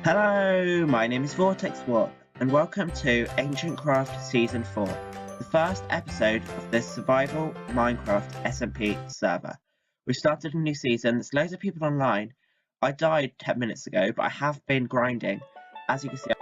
Hello, my name is Vortex Warp, and welcome to Ancientcraft Season 4, the first episode of this survival Minecraft SMP server. We've started a new season, there's loads of people online. I died 10 minutes ago, but I have been grinding. As you can see,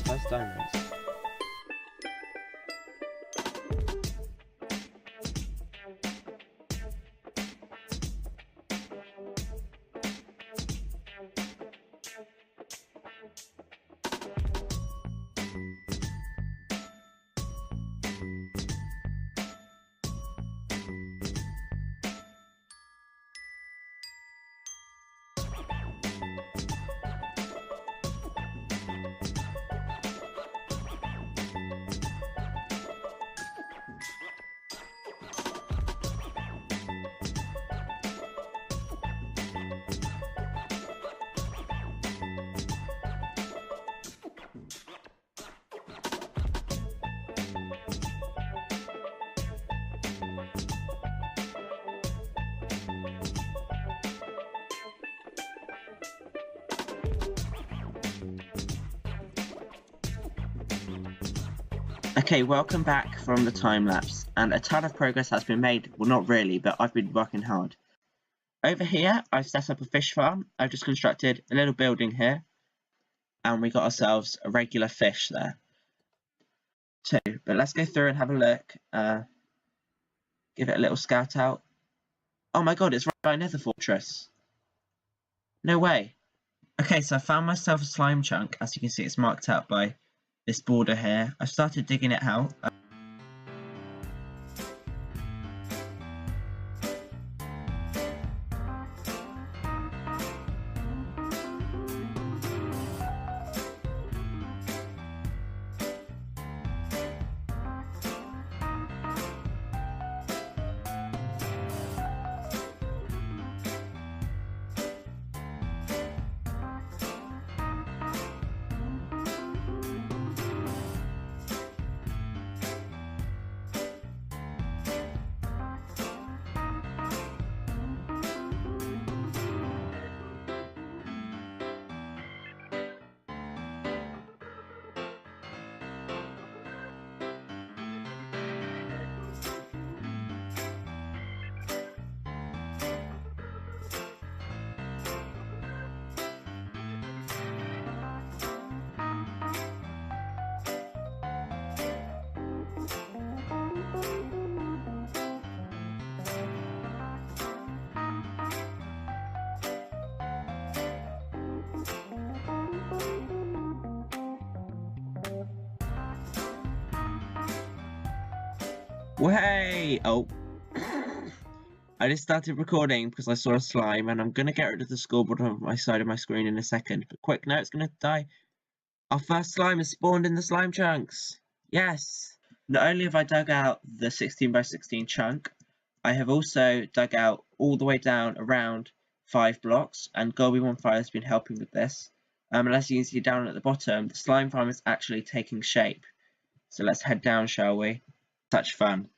first diamonds. Okay, welcome back from the time lapse, and a ton of progress has been made. Well, not really, but I've been working hard. Over here, I've set up a fish farm. I've just constructed a little building here, and we got ourselves a regular fish there, too. But let's go through and have a look. Give it a little scout out. Oh my god, it's right by Nether Fortress. No way. Okay, so I found myself a slime chunk. As you can see, it's marked out by this border here. I started digging it out. Way! Oh. I just started recording because I saw a slime, and I'm going to get rid of the scoreboard on my side of my screen in a second. But quick, now it's going to die. Our first slime has spawned in the slime chunks. Yes! Not only have I dug out the 16 by 16 chunk, I have also dug out all the way down around 5 blocks, and Gobi15 has been helping with this. And as you can see down at the bottom, the slime farm is actually taking shape. So let's head down, shall we? Such fun.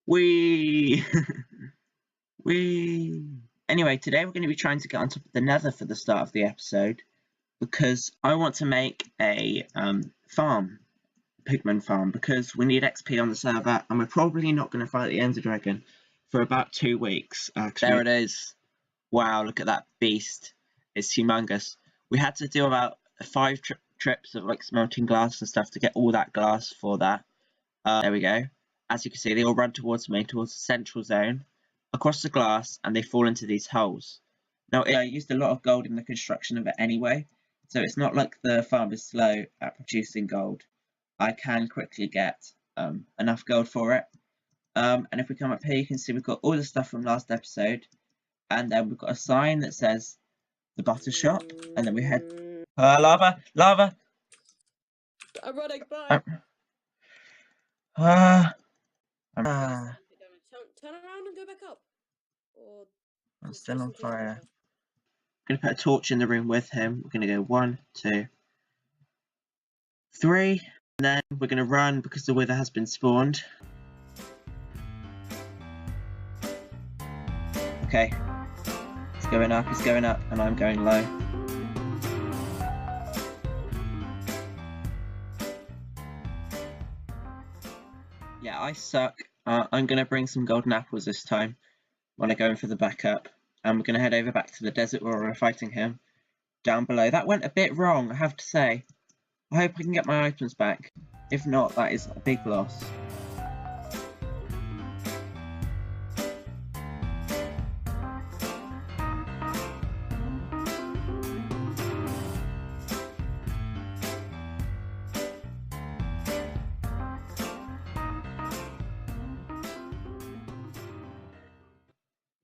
Whee! Whee! Anyway, today we're going to be trying to get on top of the nether for the start of the episode, because I want to make a farm, pigman farm, because we need XP on the server, and we're probably not going to fight the Ender Dragon for about 2 weeks. There it is. Wow, look at that beast. It's humongous. We had to do about 5 trips of like smelting glass and stuff to get all that glass for that. There we go. As you can see, they all run towards me, towards the central zone, across the glass, and they fall into these holes. Now, I used a lot of gold in the construction of it anyway, so it's not like the farm is slow at producing gold. I can quickly get enough gold for it. And if we come up here, you can see we've got all the stuff from last episode, and then we've got a sign that says the butter shop, and then we head. Lava! Lava! I'm running, bye! I'm Turn around and go back up. Or I'm still on fire. I'm going to put a torch in the room with him. We're going to go 1, 2, 3. And then we're going to run because the wither has been spawned. Okay. It's going up, and I'm going low. Yeah, I suck. I'm going to bring some golden apples this time when I go in for the backup. And we're going to head over back to the desert where we're fighting him. Down below. That went a bit wrong, I have to say. I hope I can get my items back. If not, that is a big loss.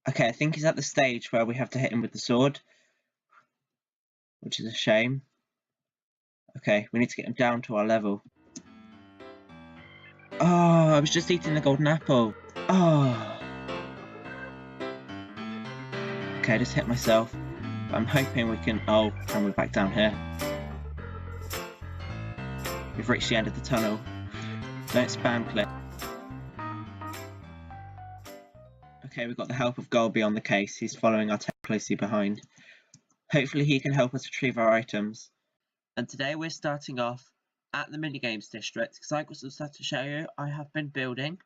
Okay, I think he's at the stage where we have to hit him with the sword, which is a shame. Okay, we need to get him down to our level. Oh, I was just eating the golden apple. Oh. Okay, I just hit myself. I'm hoping we can... Oh, and we're back down here. We've reached the end of the tunnel. Don't spam click. Okay, we've got the help of Golby on the case. He's following our tail closely behind. Hopefully he can help us retrieve our items. And today we're starting off at the minigames district because I've got some stuff to show you. I have been building.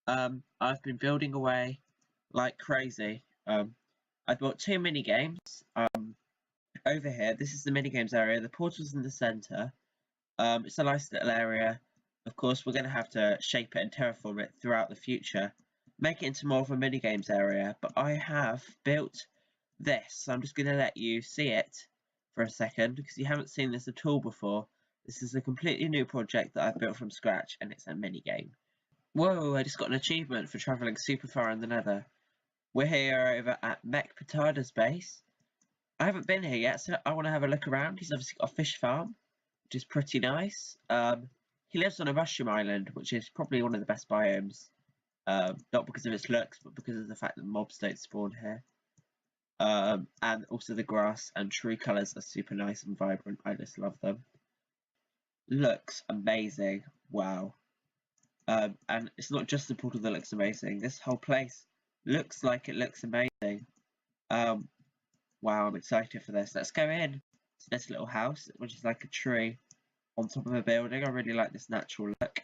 I've been building away like crazy. I've bought 2 minigames. Over here, this is the minigames area. The portal's in the centre. It's a nice little area. Of course, we're going to have to shape it and terraform it throughout the future. Make it into more of a minigames area, but I have built this, so I'm just going to let you see it for a second, because you haven't seen this at all before. This is a completely new project that I've built from scratch, and it's a minigame. Whoa, I just got an achievement for travelling super far in the nether. We're here over at Mech Petard's base. I haven't been here yet, so I want to have a look around. He's obviously got a fish farm, which is pretty nice. He lives on a mushroom island, which is probably one of the best biomes. Not because of its looks, but because of the fact that mobs don't spawn here. And also the grass and tree colours are super nice and vibrant. I just love them. Looks amazing. Wow. And it's not just the portal that looks amazing. This whole place looks like it looks amazing. Wow, I'm excited for this. Let's go in to this little house, which is like a tree on top of a building. I really like this natural look.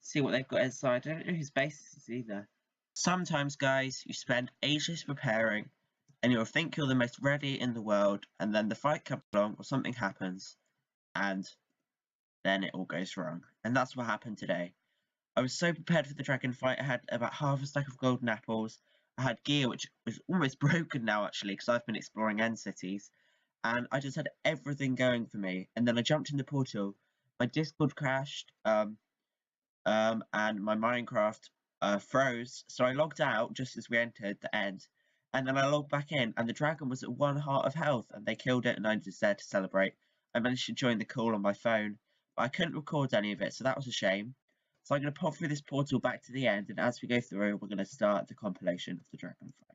See what they've got inside. I don't know whose base this is either. Sometimes, guys, you spend ages preparing, and you'll think you're the most ready in the world, and then the fight comes along, or something happens, and then it all goes wrong. And that's what happened today. I was so prepared for the dragon fight. I had about half a stack of golden apples. I had gear, which was almost broken now, actually, because I've been exploring end cities. And I just had everything going for me. And then I jumped in the portal. My Discord crashed. And my Minecraft froze, so I logged out just as we entered the end, and then I logged back in, and the dragon was at 1 heart of health, and they killed it, and I just there to celebrate. I managed to join the call on my phone, but I couldn't record any of it, so that was a shame. So I'm going to pop through this portal back to the end, and as we go through, we're going to start the compilation of the dragon fight.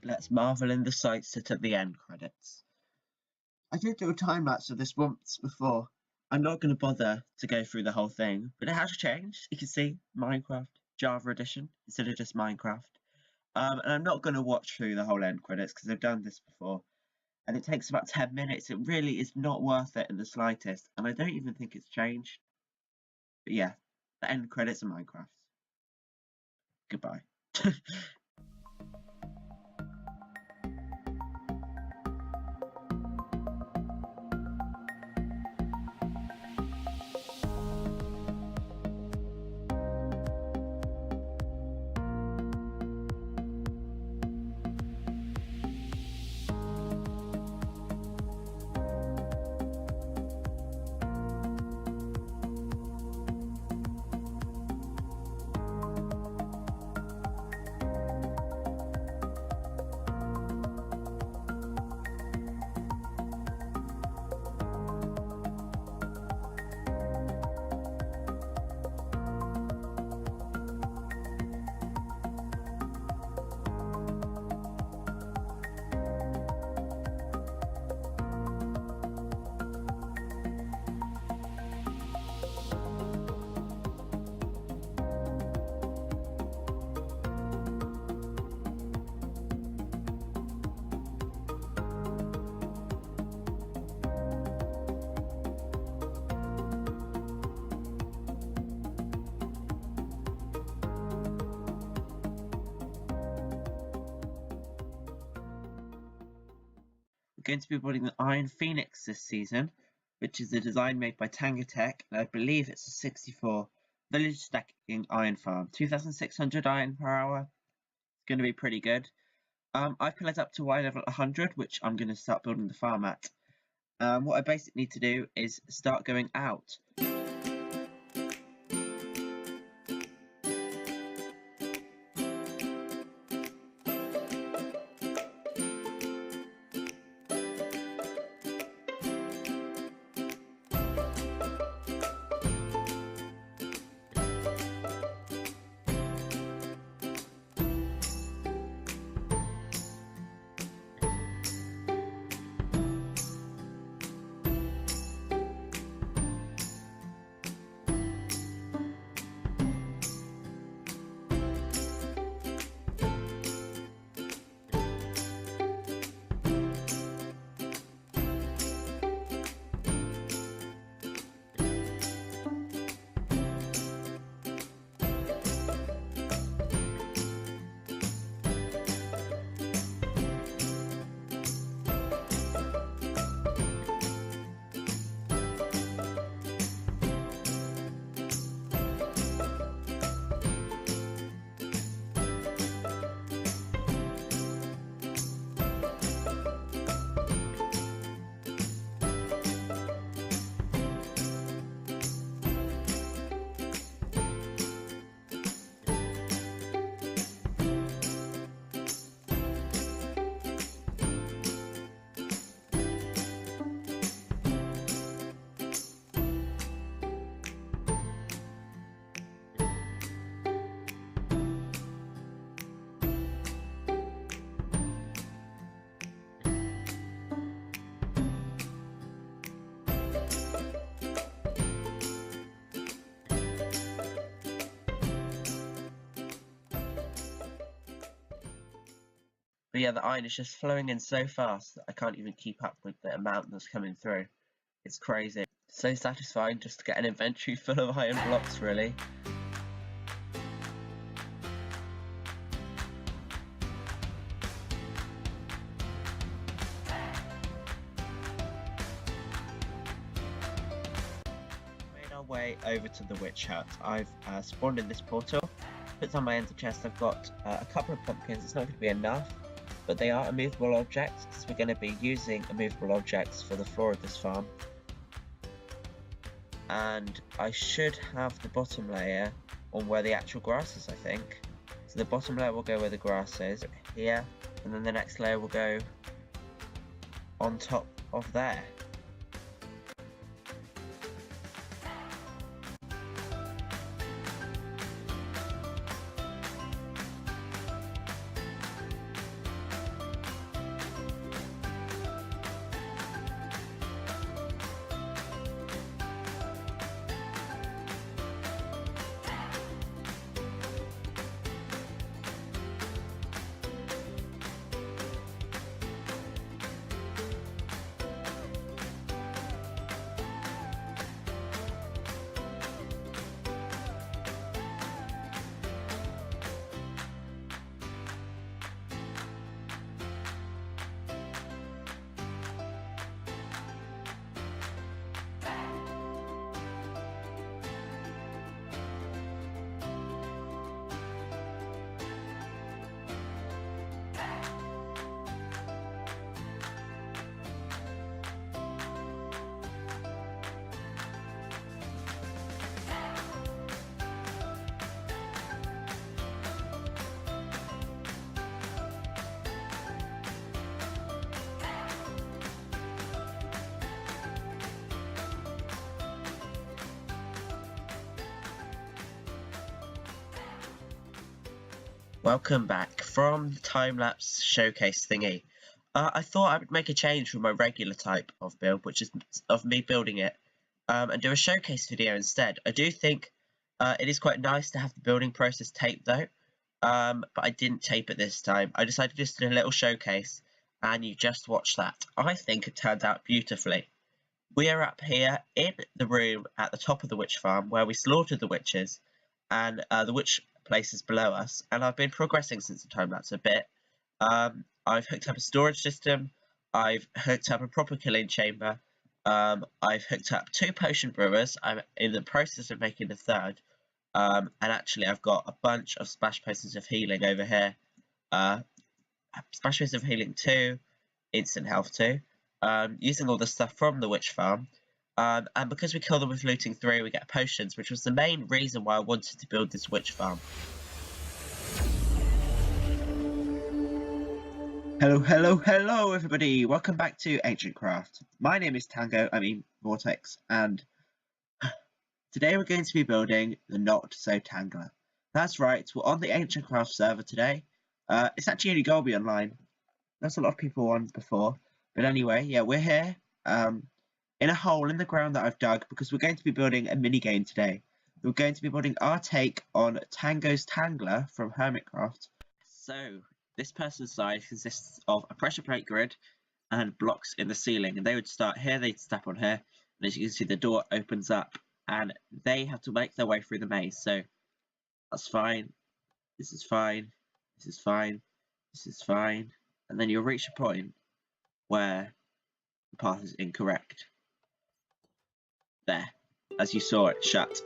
let's marvel in the sights that at the end credits. I did do a time lapse of this once before. I'm not going to bother to go through the whole thing, but it has changed. You can see Minecraft Java Edition instead of just Minecraft. And I'm not going to watch through the whole end credits because I've done this before. And it takes about 10 minutes. It really is not worth it in the slightest. And I don't even think it's changed. But yeah, the end credits of Minecraft. Goodbye. Going to be building the Iron Phoenix this season, which is a design made by Tangatech, and I believe it's a 64 village stacking iron farm. 2,600 iron per hour. It's going to be pretty good. I've put it up to Y level 100, which I'm going to start building the farm at. What I basically need to do is start going out. But yeah, the iron is just flowing in so fast that I can't even keep up with the amount that's coming through. It's crazy. So satisfying just to get an inventory full of iron blocks, really. Made our way over to the witch hut. I've spawned in this portal, put on my ender chest. I've got a couple of pumpkins. It's not going to be enough, but they are immovable objects because we're going to be using immovable objects for the floor of this farm. And I should have the bottom layer on where the actual grass is, I think. So the bottom layer will go where the grass is, here, and then the next layer will go on top of there. Welcome back from the time-lapse showcase thingy. I thought I would make a change from my regular type of build, which is of me building it, and do a showcase video instead. I do think it is quite nice to have the building process taped though, but I didn't tape it this time. I decided just to do a little showcase, and you just watch that. I think it turned out beautifully. We are up here in the room at the top of the witch farm where we slaughtered the witches, and the witch place is below us, and I've been progressing since the time-lapse a bit. I've hooked up a storage system, I've hooked up a proper killing chamber, I've hooked up 2 potion brewers, I'm in the process of making the 3rd, and actually I've got a bunch of splash potions of healing over here, splash potions of healing 2, instant health 2, using all the stuff from the witch farm. And because we kill them with looting 3, we get potions, which was the main reason why I wanted to build this witch farm. Hello everybody! Welcome back to Ancientcraft. My name is Vortex, and today we're going to be building the Not So Tangler. That's right, we're on the Ancientcraft server today. It's actually only Golby online. There's a lot of people on before. But anyway, yeah, we're here. In a hole in the ground that I've dug, because we're going to be building a mini game today. We're going to be building our take on Tango's Tangler from Hermitcraft. So, this person's side consists of a pressure plate grid and blocks in the ceiling. And they would start here, they'd step on here, and as you can see, the door opens up, and they have to make their way through the maze. So, that's fine. This is fine. This is fine. This is fine. And then you'll reach a point where the path is incorrect. There, as you saw it shut.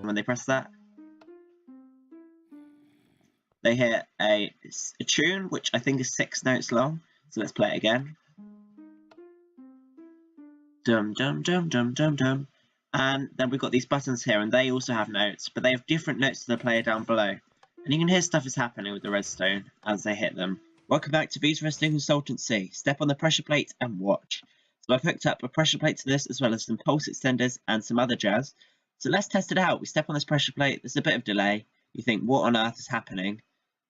When they press that, they hear a tune, which I think is 6 notes long. So let's play it again. Dum dum dum dum dum dum. And then we've got these buttons here, and they also have notes, but they have different notes to the player down below. And you can hear stuff is happening with the redstone as they hit them. Welcome back to V's Wrestling Consultancy. Step on the pressure plate and watch. So I've hooked up a pressure plate to this, as well as some pulse extenders and some other jazz. So let's test it out. We step on this pressure plate, there's a bit of delay. You think, what on earth is happening?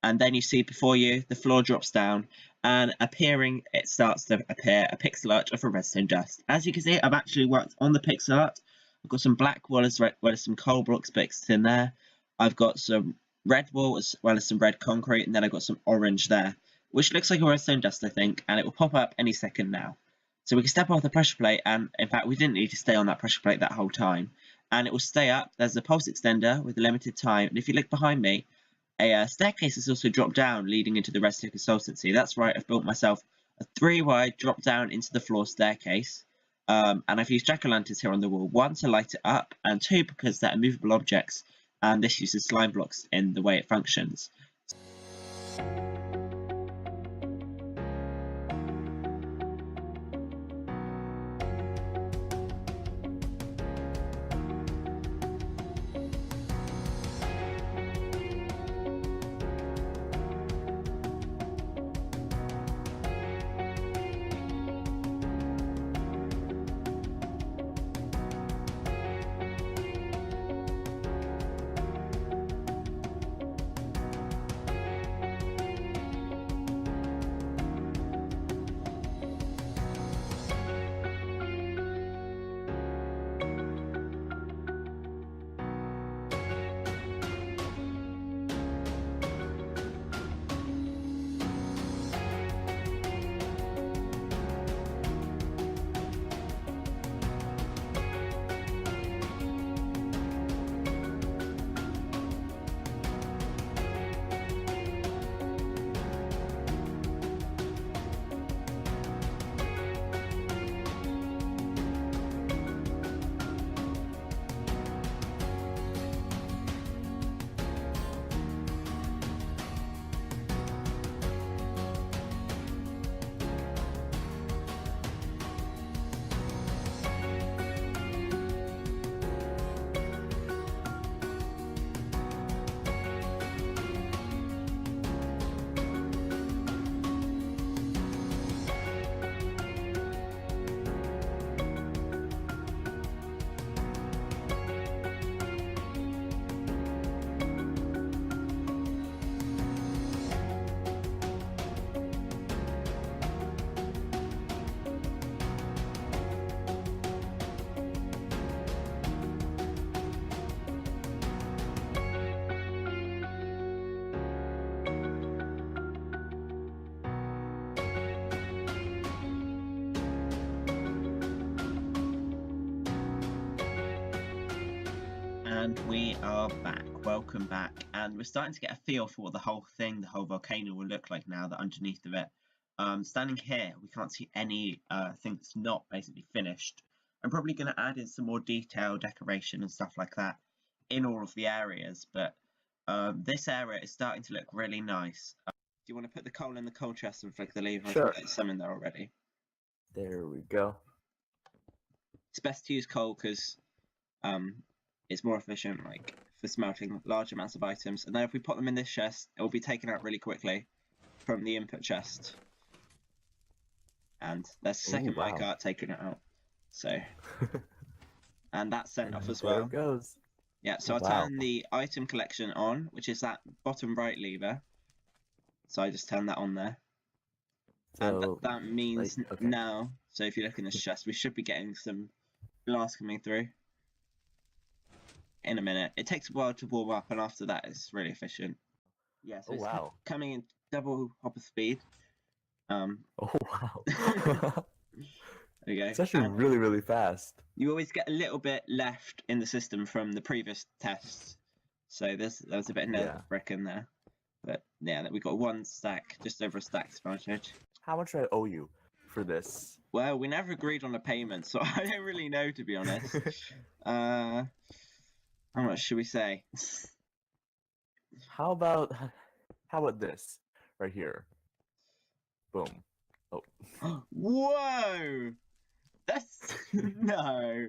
And then you see before you, the floor drops down, and it starts to appear a pixel art of a redstone dust. As you can see, I've actually worked on the pixel art. I've got some black wall as well as some coal blocks mixed in there. I've got some red wall as well as some red concrete, and then I've got some orange there, which looks like a redstone dust, I think, and it will pop up any second now. So we can step off the pressure plate, and in fact we didn't need to stay on that pressure plate that whole time, and it will stay up. There's a pulse extender with a limited time, and if you look behind me, a staircase has also dropped down leading into the rest of the consultancy. That's right, I've built myself a 3-wide drop down into the floor staircase, and I've used jack-o'-lanterns here on the wall, 1 to light it up, and 2 because they're movable objects, and this uses slime blocks in the way it functions. And we are back. Welcome back. And we're starting to get a feel for what the whole volcano will look like now that underneath of it. Standing here, we can't see any thing that's not basically finished. I'm probably going to add in some more detail, decoration and stuff like that in all of the areas, but this area is starting to look really nice. Do you want to put the coal in the coal chest and flick the lever? Sure. I think there's some in there already. There we go. It's best to use coal because it's more efficient, like for smelting large amounts of items. And then if we put them in this chest, it will be taken out really quickly from the input chest. And there's a second minecart taking it out. So, and that's sent off as well. There it goes. Yeah, so I'll turn the item collection on, which is that bottom right lever. So I just turn that on there. And that means now, so if you look in this chest, we should be getting some glass coming through in a minute. It takes a while to warm up, and after that it's really efficient. Yeah, so it's coming in double hopper speed. Oh wow. There you go. It's actually really, really fast. You always get a little bit left in the system from the previous tests. So there was a bit of nether brick in there. But yeah, we got 1 stack, just over a stack sprouted. How much do I owe you for this? Well, we never agreed on a payment, so I don't really know, to be honest. How much should we say? How about this right here? Boom. Oh. Whoa! That's no.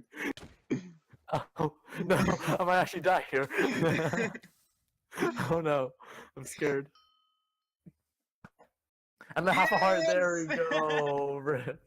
Oh no! I might actually die here. Oh no! I'm scared. And the half a heart. There we go. Rip.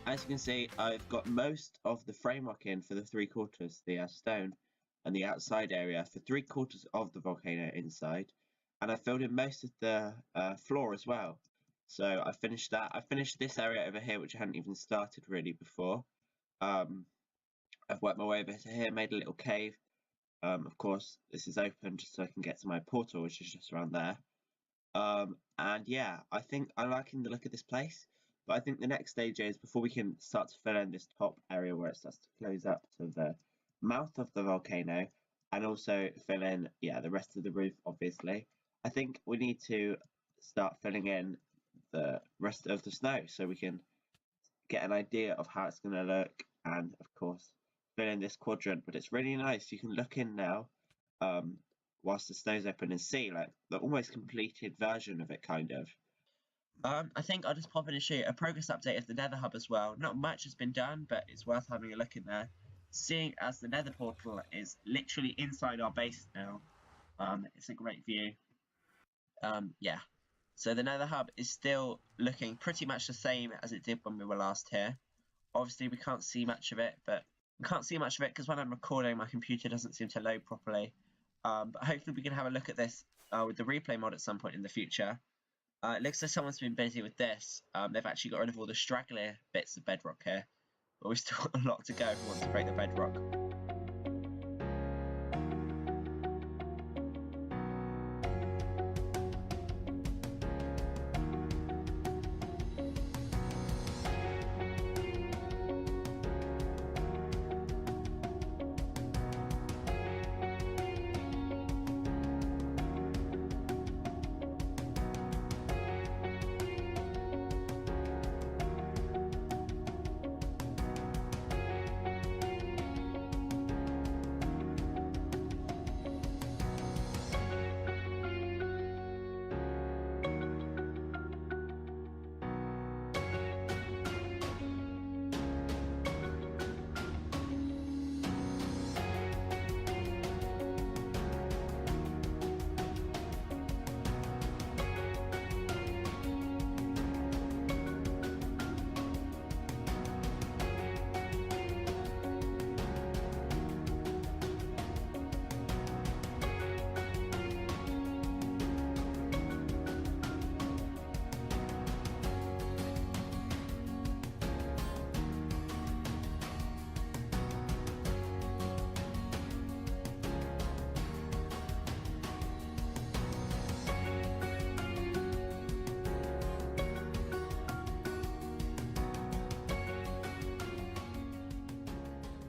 as you can see, I've got most of the framework in for the 3/4, the stone, and the outside area for 3/4 of the volcano inside, and I filled in most of the floor as well. So I finished that. I finished this area over here, which I hadn't even started really before. I've worked my way over to here, made a little cave. Of course, this is open just so I can get to my portal, which is just around there. And yeah, I think I'm liking the look of this place. But I think the next stage is before we can start to fill in this top area where it starts to close up to the mouth of the volcano, and also fill in, yeah, the rest of the roof, obviously. I think we need to start filling in the rest of the snow so we can get an idea of how it's going to look, and of course fill in this quadrant. But it's really nice. You can look in now whilst the snow's open and see like the almost completed version of it, kind of. I think I'll just pop in and show you a progress update of the Nether Hub as well. Not much has been done, but it's worth having a look in there. Seeing as the Nether portal is literally inside our base now, it's a great view. Yeah. So the Nether Hub is still looking pretty much the same as it did when we were last here. Obviously, we can't see much of it, because when I'm recording, my computer doesn't seem to load properly. But hopefully we can have a look at this with the replay mod at some point in the future. It looks like someone's been busy with this. They've actually got rid of all the straggler bits of bedrock here. But we've still got a lot to go if we want to break the bedrock.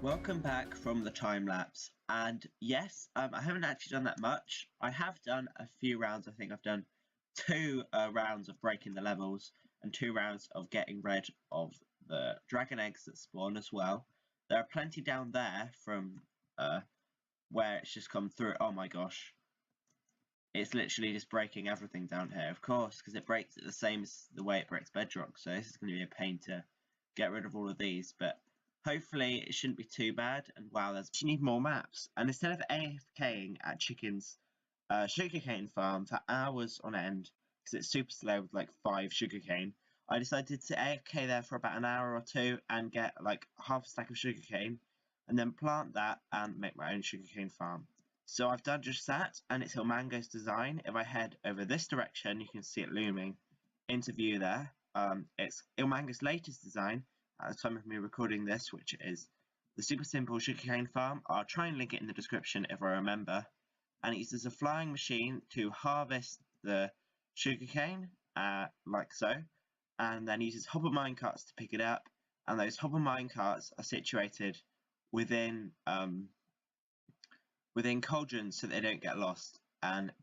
Welcome back from the time lapse, and yes, I haven't actually done that much. I have done a few rounds. I think I've done 2 rounds of breaking the levels and 2 rounds of getting rid of the dragon eggs that spawn as well. There are plenty down there from where it's just come through. Oh my gosh, it's literally just breaking everything down here, of course, because it breaks it the same as the way it breaks bedrock. So this is going to be a pain to get rid of all of these, but hopefully it shouldn't be too bad. And wow, you need more maps. And instead of AFKing at Chicken's sugarcane farm for hours on end, because it's super slow with like 5 sugarcane, I decided to AFK there for about an hour or 2 and get like half a stack of sugarcane, and then plant that and make my own sugarcane farm. So I've done just that, and it's Ilmango's design. If I head over this direction, you can see it looming into view there. It's Ilmango's latest design at the time of me recording this, which is the super simple sugarcane farm. I'll try and link it in the description if I remember. And it uses a flying machine to harvest the sugarcane, like so, and then uses hopper minecarts to pick it up. And those hopper minecarts are situated within cauldrons so they don't get lost. And